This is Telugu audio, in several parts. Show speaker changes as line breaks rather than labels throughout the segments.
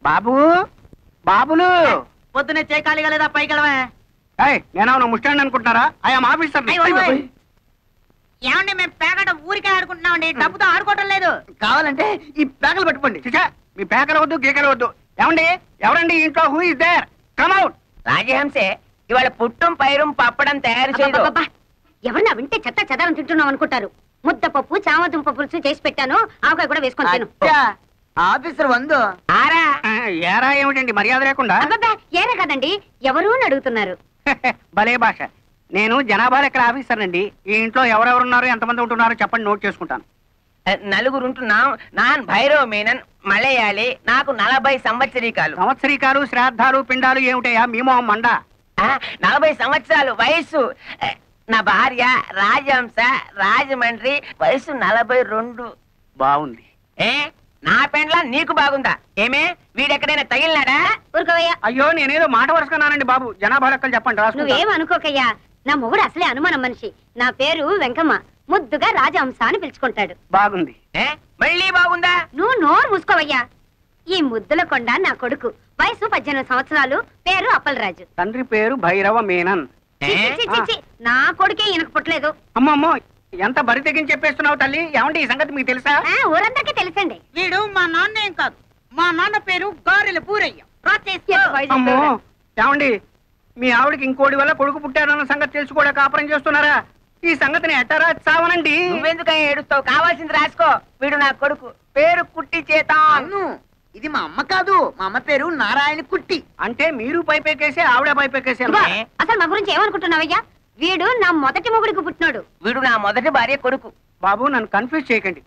బాబు బాబులు
పొద్దునే చేయకాలిగా లేదా పైకి వెళ్ళవే.
నేను ముస్టాండ్ అనుకుంటారా? I'm officer.
ఏమండి మేము పేకట ఊరికే ఆడుకుంటున్నామండి, డబ్బుతో ఆడుకోవటం లేదు. కావాలంటే ఈ పేకలు పట్టుకోండి.
మీ పేకలు వద్దు గీకలు వద్దు. ఏమండి ఎవరండి ఇంట్లో? Who is there? Come out.
రాజహంసే ఇవాళ పుట్టం పైరం పప్పడం తయారు చేయదు.
ఎవరన్నా వింటే చెత్త చెదారం తింటున్నాం అనుకుంటారు. ముద్దపప్పు చామదుంప పులుసు చేసి పెట్టాను, ఆవకాయ కూడా వేసుకొని తిను.
ఆఫీసర్ వందు
ఆరా ఏరా ఏమిటండి మర్యాద లేకుండా?
ఏరే కదండి, ఎవరు అని అడుగుతున్నారు.
భలే భాష. నేను జనాభా లెక్కల ఆఫీసర్ అండి. ఈ ఇంట్లో ఎవరెవరున్నారు, ఎంతమంది ఉంటున్నారో చెప్పండి, నోట్ చేసుకుంటాను.
నలుగురుంటున్నాం. నాన్ భైరవ మేనన్ మలయాళి. నాకు 40 సంవత్సరీకాలు.
సంవత్సరీకాలు శ్రాద్ధాలు పిండాలు ఏమిటయా మీమో మండ?
40 సంవత్సరాలు వయస్సు. నా భార్య రాజహంస, రాజమండ్రి, వయసు 42.
బాగుంది.
నా పెండ్లా నీకు బాగుందా? ఏమే వీడెక్కడైనా తగిలినాడా?
ఊరుకోవయ్యా.
అయ్యో నేనేదో మాట వరుసకున్నానండి బాబు. జనాభా లెక్కలు చెప్పండి.
నువ్వేం అనుకోకయ్యా, నా మొగుడు అసలే అనుమానం మనిషి. నా పేరు వెంకమ్మ, ముద్దుగా రాజహంస అని పిలుచుకుంటాడు.
బాగుంది.
మళ్ళీ బాగుందా?
నువ్వు నోరు మూసుకోవయ్యా. ఈ ముద్దుల కొండ నా కొడుకు, వయసు 18 సంవత్సరాలు, పేరు అప్పలరాజు.
తండ్రి పేరు భైరవ మేనన్.
నా కొడుకే ఈయనకు పుట్టలేదు.
అమ్మమ్మో ఎంత బరి తెగించి చెప్పేస్తున్నావు తల్లి. ఏమంటే ఈ సంగతి మీకు తెలుసా?
ఊరందరికీ తెలుసండి.
వీడు మా నాన్న ఏం కాదు, మా నాన్న పేరు గారెల పూరయ్య.
అమ్మో ఏమండి, మీ ఆవిడకి ఇంకోటి వల్ల కొడుకు పుట్టారన్న సంగతి తెలుసు కూడా కాపురం చేస్తున్నారా? ఈ సంగతిని ఎట్టారా చావనండి.
నువ్వెందుకని ఏడుస్తావు? కావాల్సింది రాసుకో. వీడు నా కొడుకు, పేరు కుట్టి చేత.
ఇది మా అమ్మ కాదు, మా అమ్మ పేరు నారాయణ కుట్టి.
అంటే మీరు పైపెక్కేసి ఆవిడ పైపెక్కేసి.
అసలు మా గురించి ఏమనుకుంటున్నావయ్యా? వీడు నా మొదటి మొగుడికి పుట్టినాడు.
వీడు నా మొదటి భార్య కొడుకు.
బాబు నన్ను కన్ఫ్యూజ్ చేయకండి.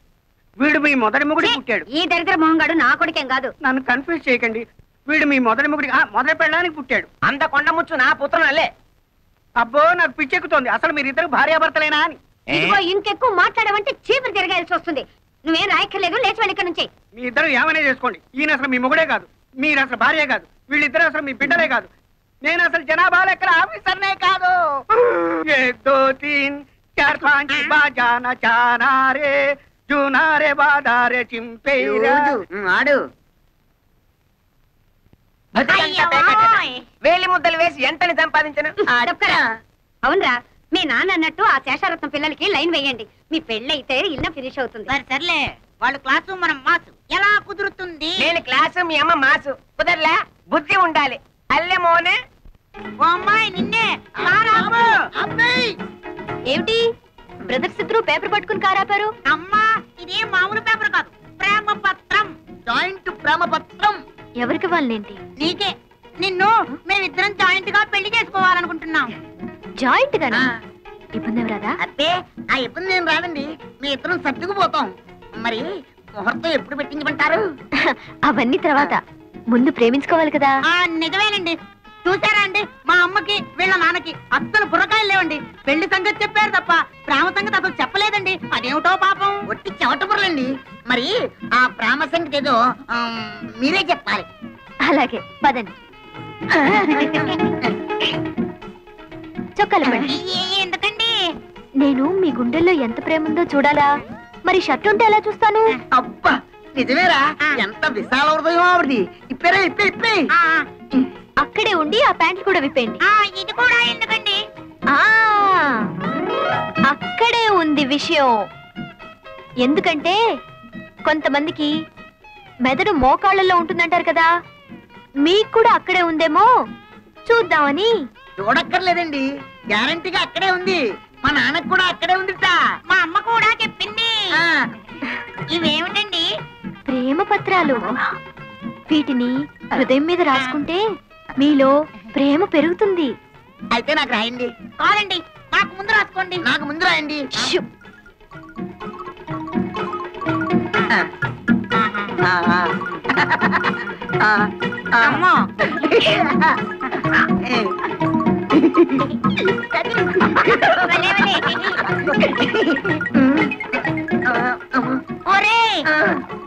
వీడు మీ మొదటి మొగుడికి పుట్టాడు.
ఈ దరిద్ర మొహంగాడు నా కొడుకేం కాదు.
నన్ను కన్ఫ్యూజ్ చేయకండి. వీడు మీ మొదటి మొగుడికి మొదటి పెళ్ళడానికి పుట్టాడు.
అంత కొండముచ్చు నా పుత్రనల్లే.
అబ్బో నాకు పిచ్చెక్కుతోంది. అసలు మీరిద్దరు భార్యాభర్తలేనా అని.
ఇదిగో ఇంకెక్కువ మాట్లాడమంటే చీపురు తిరగాల్సి వస్తుంది. నువ్వేం రాయక్కర్లేదు, లేచి వెళ్ళి ఇక్కడ నుంచి.
మీ ఇద్దరు ఏమైనా చేసుకోండి. ఈయన అసలు మీ మొగుడే కాదు, మీరు అసలు భార్య కాదు, వీళ్ళిద్దరు అసలు మీ బిడ్డలే కాదు. నేను అసలు జనాభా లెక్కల ఆఫీసర్నే కాదు. 1 2 3 4 5 బాజానా చానారే జూనారే బాదారే చింపేరా
ఆడు.
వేలి ముద్దలు వేసి ఎంతని సంపాదించను.
అవునరా, మీ నాన్న అన్నట్టు ఆ శేషారత్నం పిల్లలకి లైన్ వేయండి. మీ పెళ్ళైతే ఇల్లు ఫినిష్ అవుతుంది.
సర్లే, వాళ్ళు క్లాసు మనం మాసు. ఎలా కుదురుతుంది?
నేను క్లాసు, మీ అమ్మ మాసు. కుదరలే, బుద్ధి ఉండాలి. అల్లె మోనే.
ఓ అమ్మాయి నిన్నే.
ఏమిటి బ్రదర్స్ ఇద్దరు పేపర్ పట్టుకుని కారాపారు?
అమ్మా ఇది మామూలు పేపర్ కాదు, ప్రేమ పత్రం. జాయింట్ ప్రేమ పత్రం.
ఎవరికి వాళ్ళేంటి?
నీకే. నిన్ను మేమిద్దరం జాయింట్ గా పెళ్లి చేసుకోవాలనుకుంటున్నాం.
జాయింట్ గానా? ఇబ్బంది ఏం రాదా?
అబ్బే ఆ ఇబ్బంది ఏం రాదండి, మీ ఇద్దరం సర్దుకుపోతాం. మరి ముహూర్తం ఎప్పుడు పెట్టించమంటారు?
అవన్నీ తర్వాత, ముందు ప్రేమించుకోవాలి కదా.
నిజమేనండి. చూసారా అండి, మా అమ్మకి వీళ్ళ నాన్నకి అస్సలు బుర్రకాయలు లేవండి. పెళ్లి సంగతి చెప్పారు తప్ప ప్రేమ సంగతి అసలు చెప్పలేదండి. అదేమిటో పాపం, ఒట్టి చెవట బుర్రలండి. మరి ఆ ప్రేమ సంగతి ఏదో మీరే చెప్పాలి.
అలాగే పదండి. చొక్కాలు పడి.
ఎందుకండి?
నేను మీ గుండెల్లో ఎంత ప్రేమ ఉందో చూడాలా? మరి షర్ట్ ఉంటే ఎలా చూస్తాను?
అబ్బా నిజమేరా, ఎంత విశాల హృదయం ఆవిడది. ఇప్పేరా ఇప్పే ఇప్పే.
అక్కడే ఉండి ఆ ప్యాంట్లు కూడా విప్పేయండి.
ఇది కూడా ఎందుకండి?
అక్కడే ఉంది విషయం. ఎందుకంటే కొంతమందికి మెదడు మోకాళ్ళలో ఉంటుందంటారు కదా, మీకు కూడా అక్కడే ఉందేమో చూద్దామని.
చూడక్కర్లేదండి, గ్యారంటీగా అక్కడే ఉంది. మా నాన్నకు కూడా అక్కడే ఉందిట. మా అమ్మ కూడా చెప్పింది. ఇవేమిటండి?
ప్రేమ పత్రాలు. వీటిని హృదయం మీద రాసుకుంటే మీలో ప్రేమ పెరుగుతుంది.
అయితే నాకు రాయండి. కాదండి, నాకు ముందు రాసుకోండి. నాకు ముందు రాయండి. అమ్మో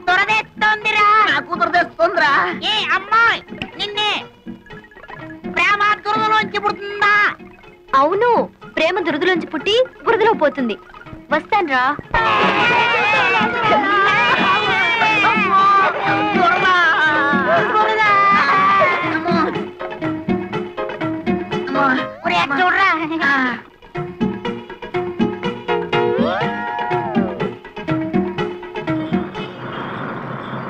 దురదేస్తోందిరా. నాకు దురదేస్తోందిరా. ఏ అమ్మాయి నిన్నే ప్రేమ దురదలోంచి పుడుతుందా?
అవును, ప్రేమ దురదలోంచి పుట్టి బురదలో పోతుంది. వస్తాన్రా.
దురద ఒరే, అటు చూడరా